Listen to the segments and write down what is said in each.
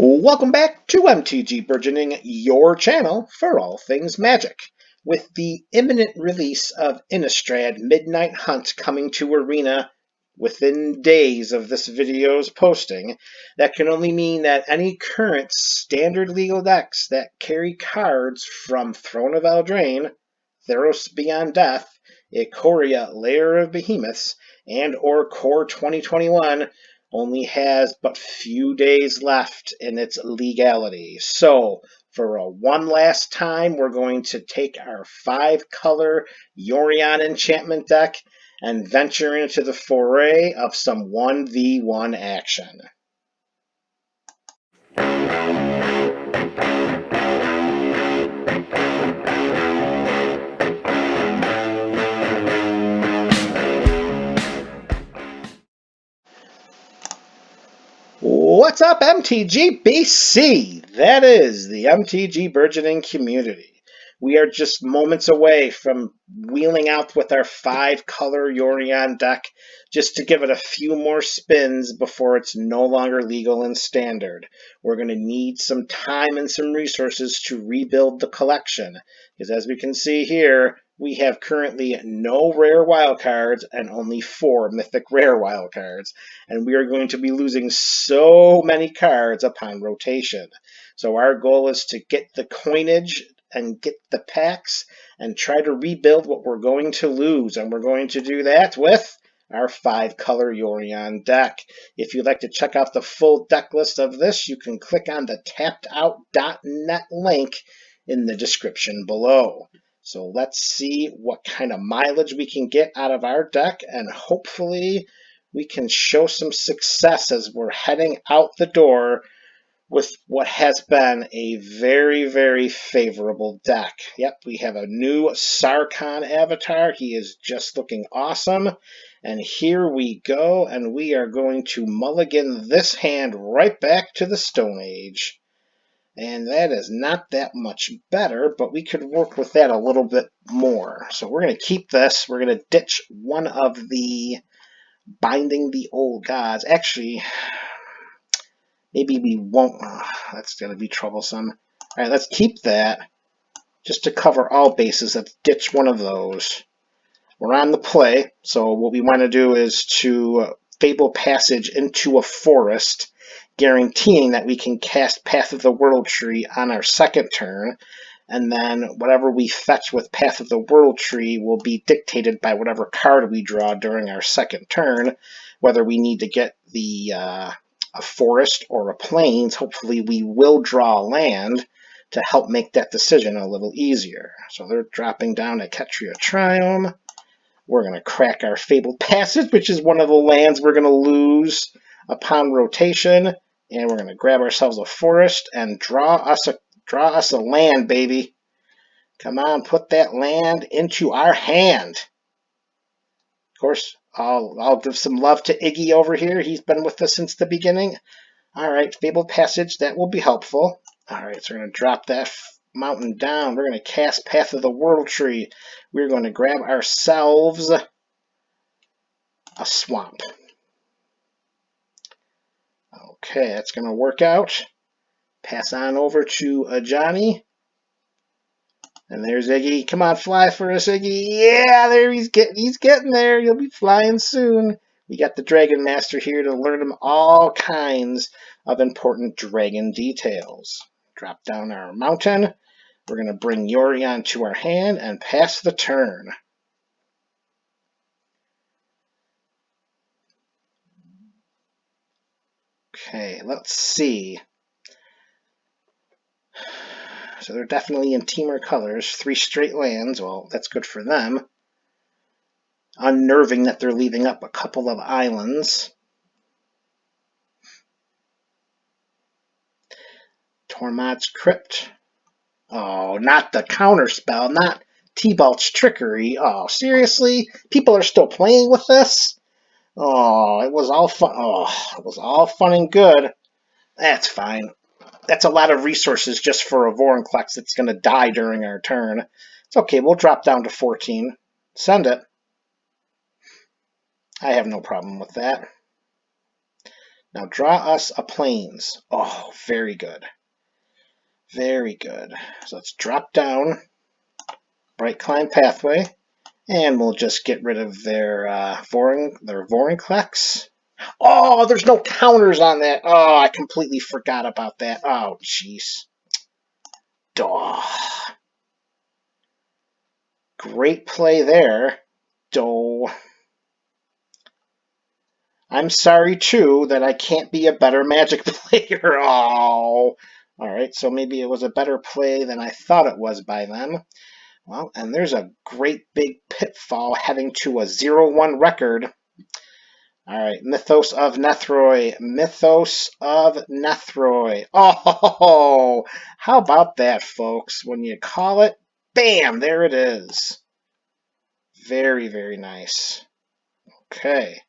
Welcome back to MTG Burgeoning, your channel for all things magic. With the imminent release of Innistrad Midnight Hunt coming to Arena within days of this video's posting, that can only mean that any current standard legal decks that carry cards from Throne of Eldraine, Theros Beyond Death, Ikoria Lair of Behemoths, and or Core 2021 only has but few days left in its legality. So, for one last time, we're going to take our 5-color Yorion enchantment deck and venture into the foray of some 1v1 action. What's up, MTG BC? That is the MTG Burgeoning community. We are just moments away from wheeling out with our 5-color Yorion deck just to give it a few more spins before it's no longer legal and standard. We're going to need some time and some resources to rebuild the collection, because as we can see here, we have currently no rare wildcards and only 4 mythic rare wildcards, and we are going to be losing so many cards upon rotation. So our goal is to get the coinage and get the packs and try to rebuild what we're going to lose, and we're going to do that with our 5-color Yorion deck. If you'd like to check out the full deck list of this, you can click on the tappedout.net link in the description below. So let's see what kind of mileage we can get out of our deck, and hopefully we can show some success as we're heading out the door with what has been a very, very favorable deck. Yep, we have a new Sarkhan avatar. He is just looking awesome. And here we go, and we are going to mulligan this hand right back to the Stone Age. And that is not that much better, but we could work with that a little bit more. So we're going to keep this. We're going to ditch one of the Binding the Old Gods. Actually, maybe we won't. That's going to be troublesome. All right, let's keep that just to cover all bases. Let's ditch one of those. We're on the play, so what we want to do is to Fable Passage into a forest, guaranteeing that we can cast Path of the World Tree on our second turn, and then whatever we fetch with Path of the World Tree will be dictated by whatever card we draw during our second turn, whether we need to get the a forest or a plains. Hopefully we will draw land to help make that decision a little easier. So they're dropping down a Ketria Triome. We're going to crack our Fabled Passage, which is one of the lands we're going to lose upon rotation, and we're going to grab ourselves a forest and draw us a land, baby. Come on, put that land into our hand. Of course, I'll give some love to Iggy over here. He's been with us since the beginning. All right, Fabled Passage, that will be helpful. All right, so we're going to drop that mountain down. We're going to cast Path of the World Tree. We're going to grab ourselves a swamp. Okay, that's going to work out. Pass on over to Johnny. And there's Iggy. Come on, fly for us, Iggy. Yeah, there he's getting there. You'll be flying soon. We got the Dragon Master here to learn him all kinds of important dragon details. Drop down our mountain. We're going to bring Yorion to our hand and pass the turn. Okay, let's see. So they're definitely in Temur colors. 3 straight lands. Well, that's good for them. Unnerving that they're leaving up a couple of islands. Tormod's Crypt. Oh, not the counterspell, not T-Balt's Trickery. Oh, seriously? People are still playing with this? Oh, it was all fun. Oh, it was all fun and good. That's fine. That's a lot of resources just for a Vorinclex that's going to die during our turn. It's okay, we'll drop down to 14. Send it. I have no problem with that. Now draw us a plains. Oh, very good. Very good. So let's drop down Bright Climb Pathway, and we'll just get rid of their Vorinclex. Oh, there's no counters on that. Oh, I completely forgot about that. Oh, jeez. Oh, great play there. Oh. I'm sorry, too, that I can't be a better Magic player. Oh. All right, so maybe it was a better play than I thought it was by them. Well, and there's a great big pitfall heading to a 0-1 record. All right, Mythos of Nethroi. Mythos of Nethroi. Oh, how about that, folks? When you call it, bam, there it is. Very, very nice. Okay.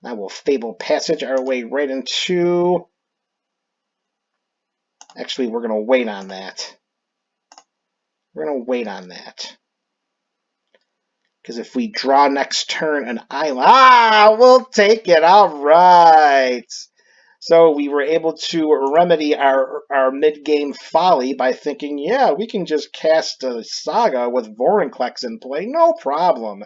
Now we'll Fable Passage our way right into... Actually, we're going to wait on that. We're going to wait on that. Because if we draw next turn an island, we'll take it. All right. So we were able to remedy our mid-game folly by thinking, yeah, we can just cast a Saga with Vorinclex in play. No problem.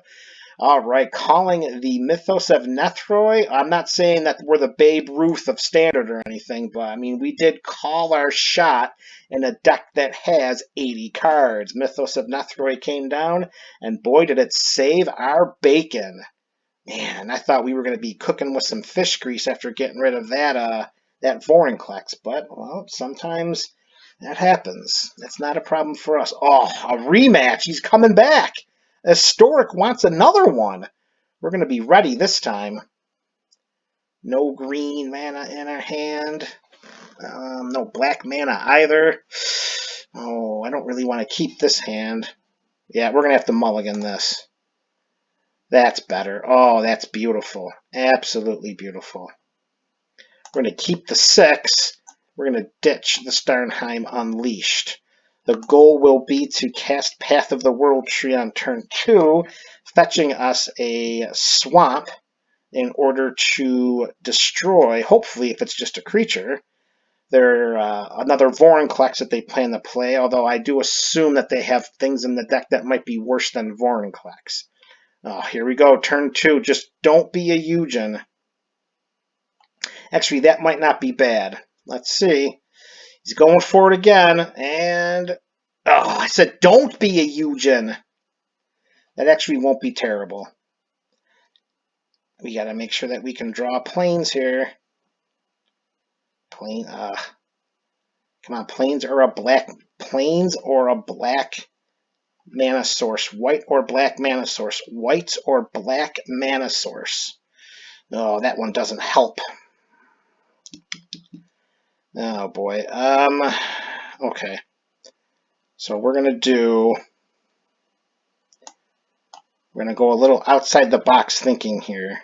All right, calling the Mythos of Nethroi. I'm not saying that we're the Babe Ruth of Standard or anything, but I mean, we did call our shot in a deck that has 80 cards. Mythos of Nethroi came down, and boy, did it save our bacon. Man, I thought we were going to be cooking with some fish grease after getting rid of that Vorinclex, but, well, sometimes that happens. That's not a problem for us. Oh, a rematch. He's coming back. Historic wants another one. We're going to be ready this time. No green mana in our hand. No black mana either. Oh, I don't really want to keep this hand. Yeah, we're going to have to mulligan this. That's better. Oh, that's beautiful. Absolutely beautiful. We're going to keep the 6. We're going to ditch the Starnheim Unleashed. The goal will be to cast Path of the World Tree on turn 2, fetching us a swamp in order to destroy, hopefully if it's just a creature, another Vorinclex that they plan to play, although I do assume that they have things in the deck that might be worse than Vorinclex. Oh, here we go, turn 2. Just don't be a Eugen. Actually, that might not be bad. Let's see. He's going for it again, and... Oh, I said don't be a Eugen. That actually won't be terrible. We got to make sure that we can draw planes here. Plane, come on, planes or a black mana source. White or black mana source. White or black mana source. Oh, that one doesn't help. Oh boy. Okay. So we're gonna go a little outside the box thinking here.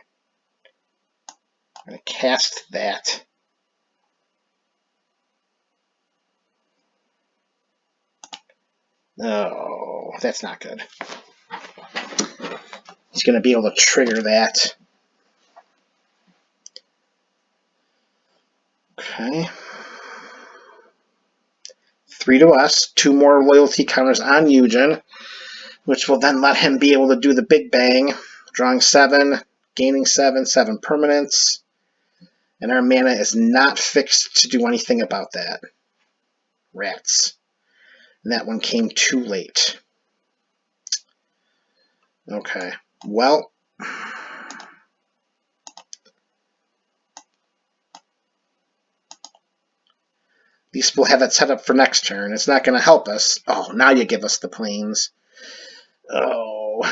I'm gonna cast that. Oh, that's not good. He's gonna be able to trigger that. Okay. 3 to us. 2 more loyalty counters on Eugen, which will then let him be able to do the big bang. Drawing 7, gaining 7, 7 permanents. And our mana is not fixed to do anything about that. Rats. And that one came too late. Okay. Well... At least we'll have it set up for next turn. It's not going to help us. Oh, now you give us the planes. Oh,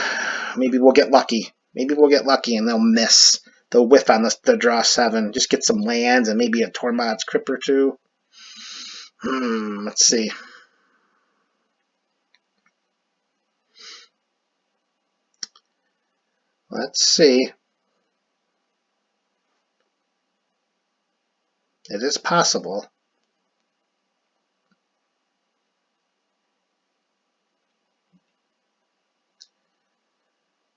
maybe we'll get lucky. Maybe we'll get lucky and they'll miss. They'll whiff on the draw 7. Just get some lands and maybe a Tormod's Crypt or 2. Let's see. Let's see. It is possible.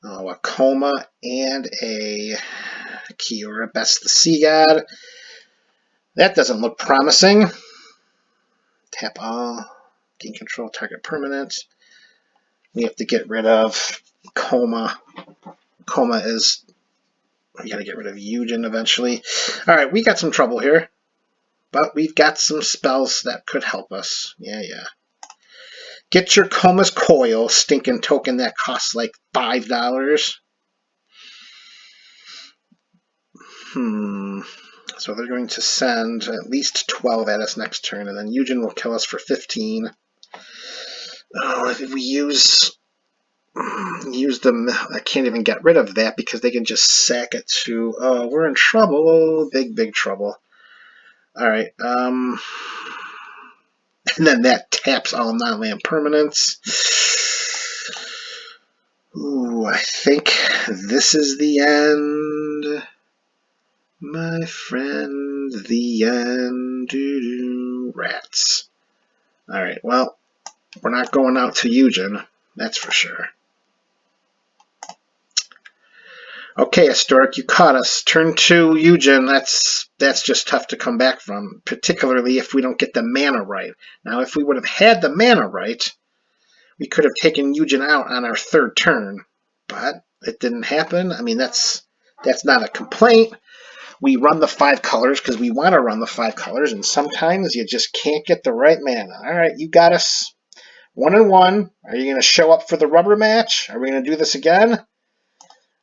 Oh, a Coma and a Kiora. Best the Sea God. That doesn't look promising. Tap all. Gain control target permanent. We have to get rid of Coma. Coma is... We gotta get rid of Yorion eventually. Alright, we got some trouble here. But we've got some spells that could help us. Yeah. Get your Coma's Coil, stinking token that costs like $5. So they're going to send at least 12 at us next turn, and then Yorion will kill us for 15. Oh, if we use them, I can't even get rid of that because they can just sack it to... Oh, we're in trouble. Oh, big trouble. Alright, and then that taps all non-land permanents. Ooh, I think this is the end. My friend, the end. Doo-doo. Rats. Alright, well, we're not going out to Yorion, that's for sure. Okay, Historic, you caught us. Turn 2, Yorion, that's just tough to come back from, particularly if we don't get the mana right. Now, if we would have had the mana right, we could have taken Yorion out on our 3rd turn, but it didn't happen. I mean, that's not a complaint. We run the 5 colors because we want to run the 5 colors, and sometimes you just can't get the right mana. All right, you got us 1-1. Are you going to show up for the rubber match? Are we going to do this again?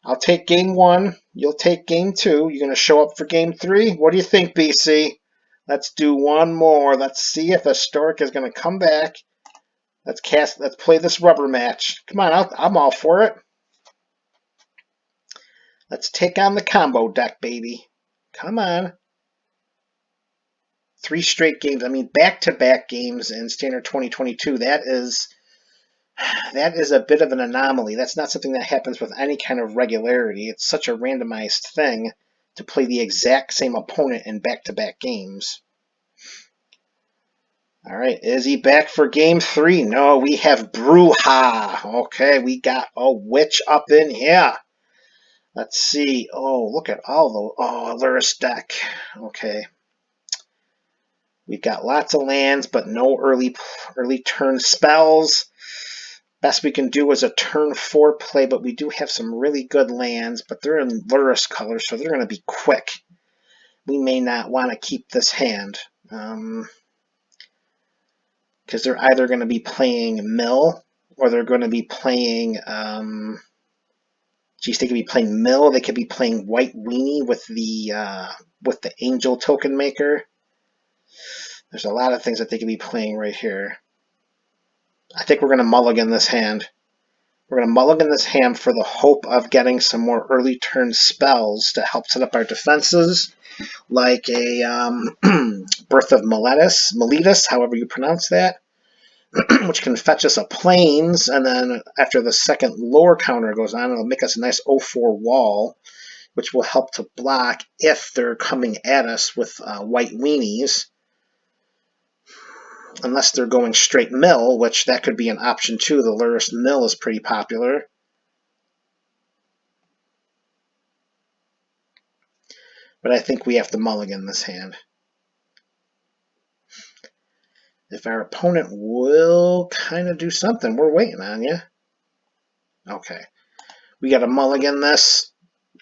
I'll take game 1. You'll take game 2. You're going to show up for game 3? What do you think, BC? Let's do one more. Let's see if Historic is going to come back. Let's play this rubber match. Come on, I'm all for it. Let's take on the combo deck, baby. Come on. 3 straight games. I mean, back-to-back games in Standard 2022. That is a bit of an anomaly. That's not something that happens with any kind of regularity. It's such a randomized thing to play the exact same opponent in back-to-back games. All right, is he back for game 3? No, we have Bruja. Okay, we got a witch up in here. Let's see. Oh, look at all the... Oh, Luris deck. Okay. We've got lots of lands, but no early turn spells. Best we can do is a turn 4 play, but we do have some really good lands, but they're in Luris colors, so they're going to be quick. We may not want to keep this hand. Because they're either going to be playing Mill, or they're going to be playing... they could be playing Mill, they could be playing White Weenie with the Angel Token Maker. There's a lot of things that they could be playing right here. I think we're going to mulligan this hand. We're going to mulligan this hand for the hope of getting some more early turn spells to help set up our defenses, like a Birth of Meletis, however you pronounce that, which can fetch us a Plains, and then after the second lore counter goes on, it'll make us a nice 0-4 wall, which will help to block if they're coming at us with White Weenies. Unless they're going straight Mill, which that could be an option too. The Luris Mill is pretty popular. But I think we have to mulligan this hand. If our opponent will kind of do something, we're waiting on you. Okay. We got to mulligan this.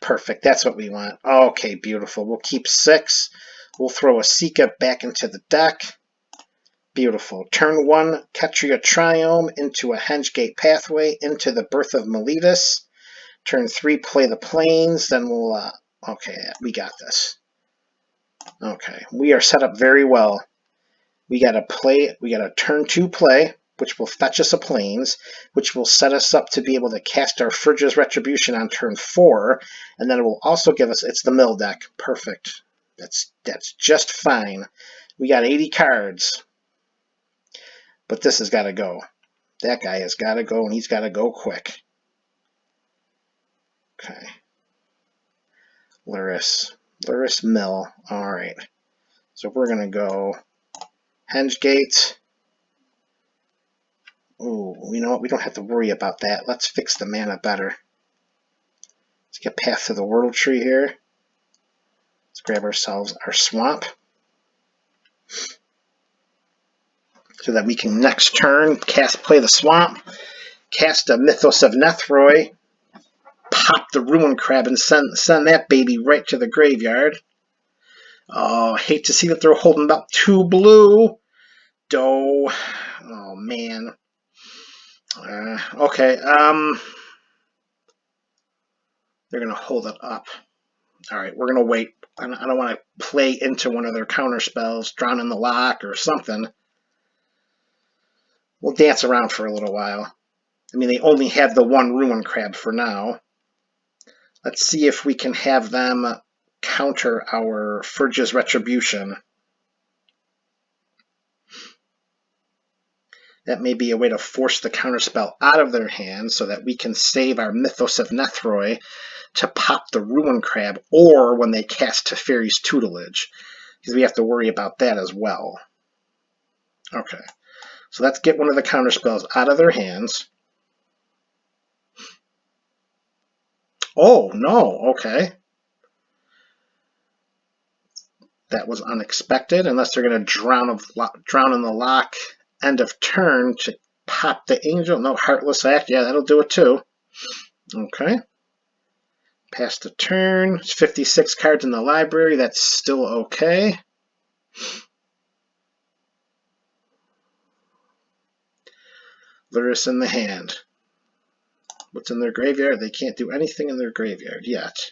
Perfect. That's what we want. Okay, beautiful. We'll keep 6. We'll throw a Sika back into the deck. Beautiful. Turn 1, Ketria Triome into a Hengegate Pathway into the Birth of Meletis. Turn 3, play the Plains. Then we'll... okay, we got this. Okay, we are set up very well. We got a turn 2 play, which will fetch us a Plains, which will set us up to be able to cast our Frigga's Retribution on turn 4, and then it will also give us... It's the Mill deck. Perfect. That's just fine. We got 80 cards. But this has got to go. That guy has got to go, and he's got to go quick. Okay. Luris Mill. All right. So we're going to go Hengegate. Ooh, you know what? We don't have to worry about that. Let's fix the mana better. Let's get Path to the World Tree here. Let's grab ourselves our Swamp. so that we can next turn play the swamp, cast a Mythos of Nethroi, pop the Ruin Crab, and send that baby right to the graveyard. Oh, I hate to see that they're holding up 2 blue. Oh man. Okay, they're going to hold it up. Alright, we're going to wait. I don't want to play into one of their counter spells, Drown in the Lock or something. We'll dance around for a little while. I mean, they only have the 1 Ruin Crab for now. Let's see if we can have them counter our Furge's Retribution. That may be a way to force the counterspell out of their hands so that we can save our Mythos of Nethroi to pop the Ruin Crab, or when they cast Teferi's Tutelage, because we have to worry about that as well. Okay, so let's get one of the counterspells out of their hands. Oh, no, okay. That was unexpected, unless they're going to drown in the lock end of turn to pop the Angel. No, Heartless Act, yeah, that'll do it too. Okay. Pass the turn. It's 56 cards in the library. That's still okay. Lurrus in the hand. What's in their graveyard? They can't do anything in their graveyard yet.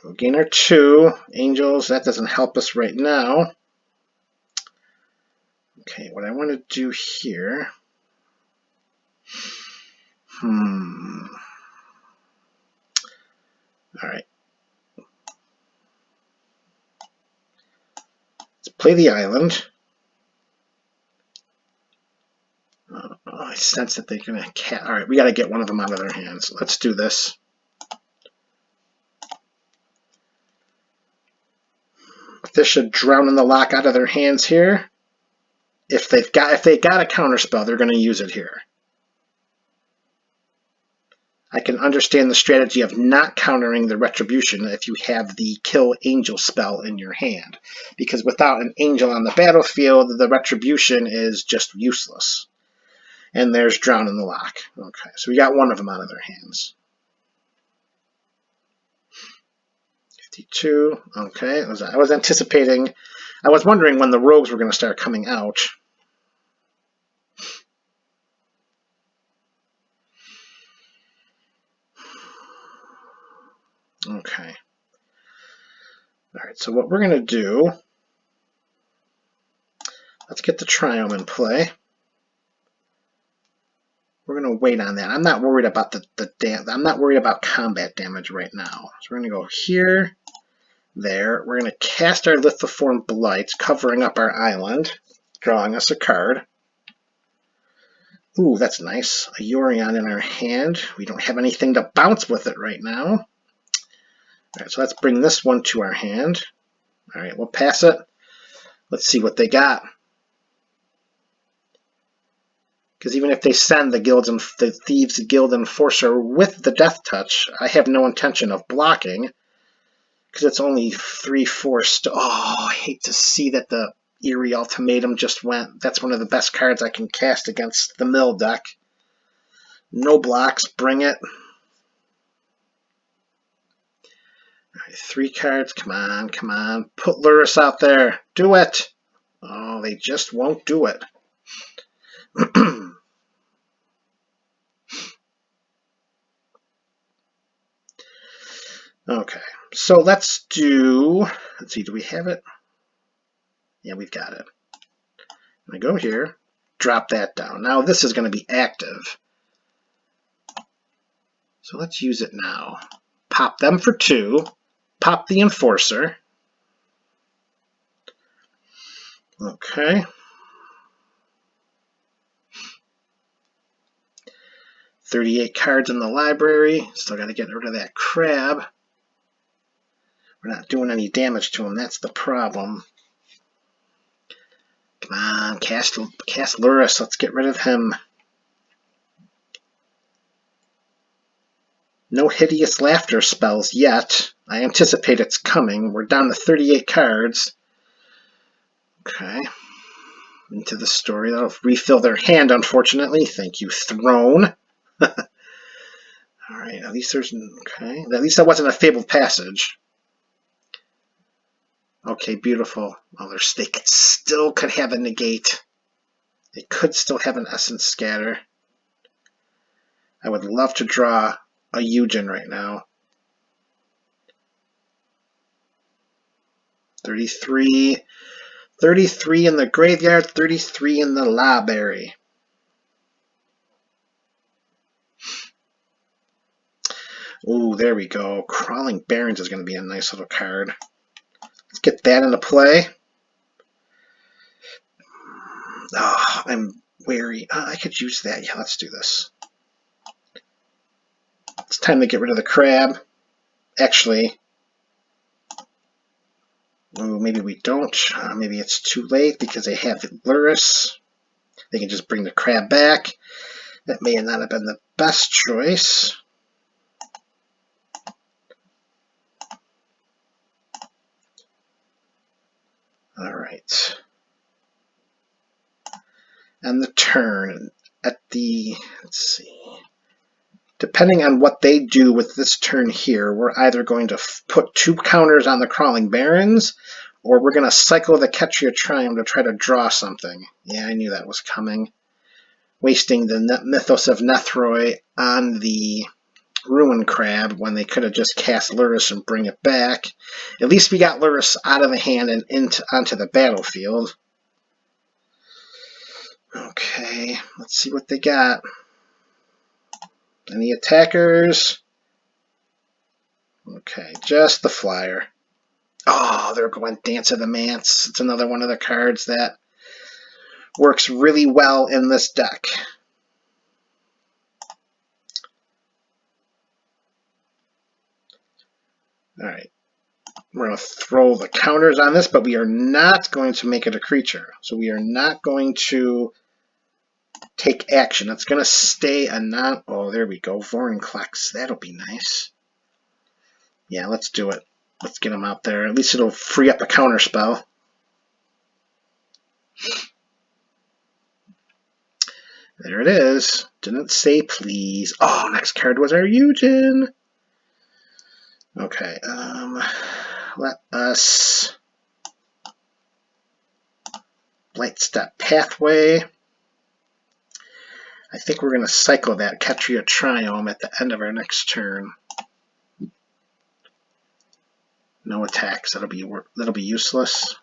We'll gain our 2. Angels, that doesn't help us right now. Okay, what I want to do here... Alright. Let's play the island. I sense that they're going to... Alright, we got to get one of them out of their hands. Let's do this. This should drown in the lock out of their hands here. If they got a counterspell, they're going to use it here. I can understand the strategy of not countering the Retribution if you have the Kill Angel spell in your hand, because without an Angel on the battlefield, the Retribution is just useless. And there's Drown in the Lock. Okay, so we got one of them out of their hands. 52. Okay, I was anticipating. I was wondering when the rogues were going to start coming out. Okay. Alright, so what we're going to do, let's get the Triome in play. We're going to wait on that. I'm not worried about I'm not worried about combat damage right now. So we're going to go here, there. We're going to cast our Lithoform Blight, covering up our island, drawing us a card. Ooh, that's nice. A Yorion in our hand. We don't have anything to bounce with it right now. Alright, so let's bring this one to our hand. Alright, we'll pass it. Let's see what they got. Because even if they send the Thieves Guild Enforcer with the Death Touch, I have no intention of blocking. Because it's only 3/4. Oh, I hate to see that the Eerie Ultimatum just went. That's one of the best cards I can cast against the mill deck. No blocks, bring it. Alright, 3 cards, come on, come on. Put Lurrus out there, do it! Oh, they just won't do it. Okay, so let's see, do we have it? Yeah, we've got it. I go here, drop that down. Now this is going to be active. So let's use it now. Pop them for 2. Pop the Enforcer. Okay. 38 cards in the library. Still got to get rid of that crab. We're not doing any damage to him. That's the problem. Come on, cast Lurrus. Let's get rid of him. No Hideous Laughter spells yet. I anticipate it's coming. We're down to 38 cards. Okay. into the story. That'll refill their hand, unfortunately. Thank you, Throne. Alright, at least there's... Okay, at least that wasn't a Fabled Passage. Okay, beautiful. Well, they still could have a negate. They could still have an Essence Scatter. I would love to draw a Yorion right now. 33 in the graveyard, 33 in the library. Ooh, there we go. Crawling Barrens is going to be a nice little card. Let's get that into play. Oh, I'm wary. I could use that. Yeah, let's do this. It's time to get rid of the crab. Actually, ooh, maybe we don't. Maybe it's too late because they have Lurrus. They can just bring the crab back. That may not have been the best choice. All right. And the turn at the, let's see. Depending on what they do with this turn here, we're either going to put 2 counters on the Crawling Barrens, or we're going to cycle the Ketria Triumph to try to draw something. Yeah, I knew that was coming. Wasting the Mythos of Nethroi on the Ruin Crab when they could have just cast Lurrus and bring it back. At least we got Lurrus out of the hand and onto the battlefield. Okay, let's see what they got. Any attackers? Okay, just the flyer. Oh, they're going Dance of the Manse. It's another one of the cards that works really well in this deck. Alright. We're going to throw the counters on this, but we are not going to make it a creature. So we are not going to take action. It's going to stay a non... Oh, there we go. Vorinclex. That'll be nice. Yeah, let's do it. Let's get them out there. At least it'll free up a counter spell. There it is. Didn't say please. Oh, next card was our Yorion. Okay, let us Blightstep Pathway. I think we're going to cycle that Ketria Triumph at the end of our next turn. No attacks. That'll be useless.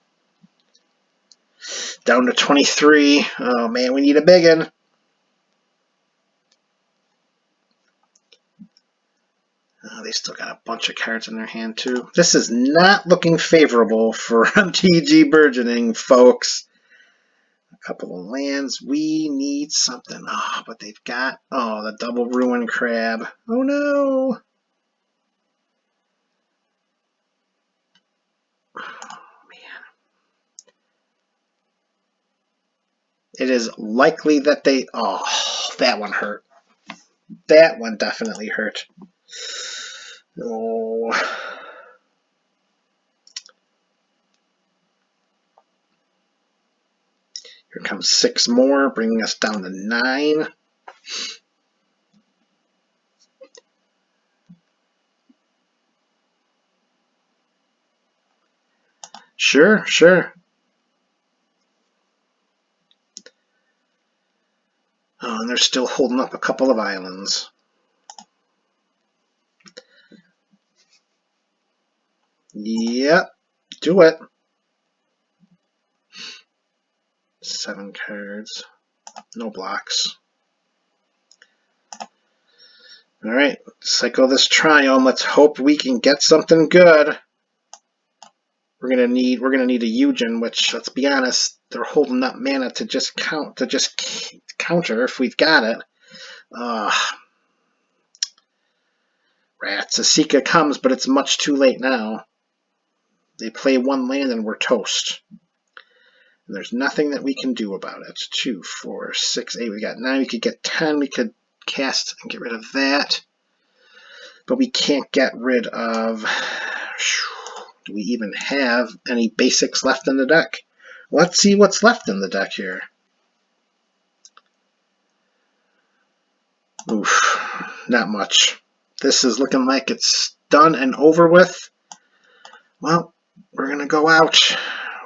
Down to 23. Oh man, we need a big one. Oh, they still got a bunch of cards in their hand too. This is not looking favorable for MTG Burgeoning, folks. A couple of lands. We need something. Oh, but they've got... Oh, the double Ruin Crab. Oh no! It is likely that they... Oh, that one hurt. That one definitely hurt. Oh. Here comes 6 more, bringing us down to 9. Sure, sure. Oh, and they're still holding up a couple of islands. Yep, do it. 7 cards. No blocks. Alright, cycle this Triumph. Let's hope we can get something good. We're gonna need a Yorion, which, let's be honest, they're holding up mana to just counter if we've got it. Rats. Asika comes, but it's much too late now. They play 1 land and we're toast. And there's nothing that we can do about it. 2, 4, 6, 8. We got 9. We could get 10. We could cast and get rid of that. But we can't get rid of... Do we even have any basics left in the deck? Let's see what's left in the deck here. Oof, not much. This is looking like it's done and over with. Well, we're going to go out.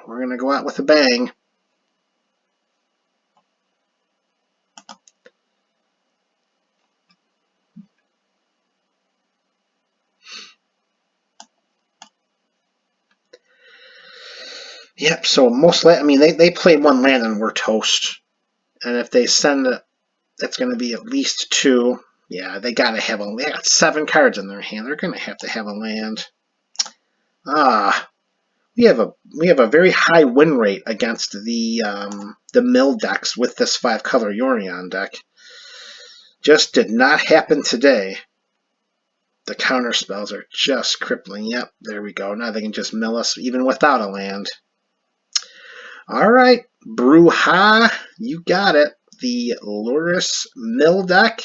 We're going to go out with a bang. Yep, so mostly, I mean, they play one land and we're toast. And if they send it, that's going to be at least 2. Yeah, they got to have a. They got 7 cards in their hand. They're going to have a land. We have a very high win rate against the mill decks with this 5-color Yorion deck. Just did not happen today. The counter spells are just crippling. Yep, there we go. Now they can just mill us even without a land. All right, Bruja, you got it. The Lurrus mill deck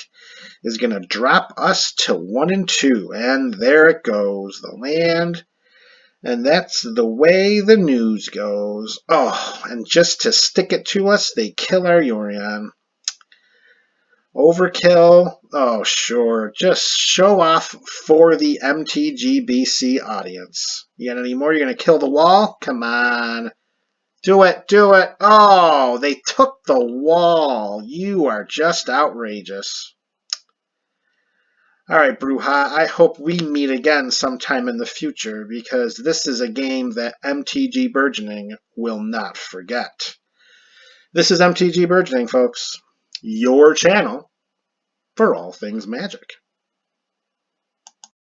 is going to drop us to 1 and 2. And there it goes, the land. And that's the way the news goes. Oh, and just to stick it to us, they kill our Yorion. Overkill? Oh, sure. Just show off for the MTG audience. You got any more? You're going to kill the wall? Come on. Do it, do it. Oh, they took the wall. You are just outrageous. All right, Bruja, I hope we meet again sometime in the future because this is a game that MTG Burgeoning will not forget. This is MTG Burgeoning, folks, your channel for all things Magic.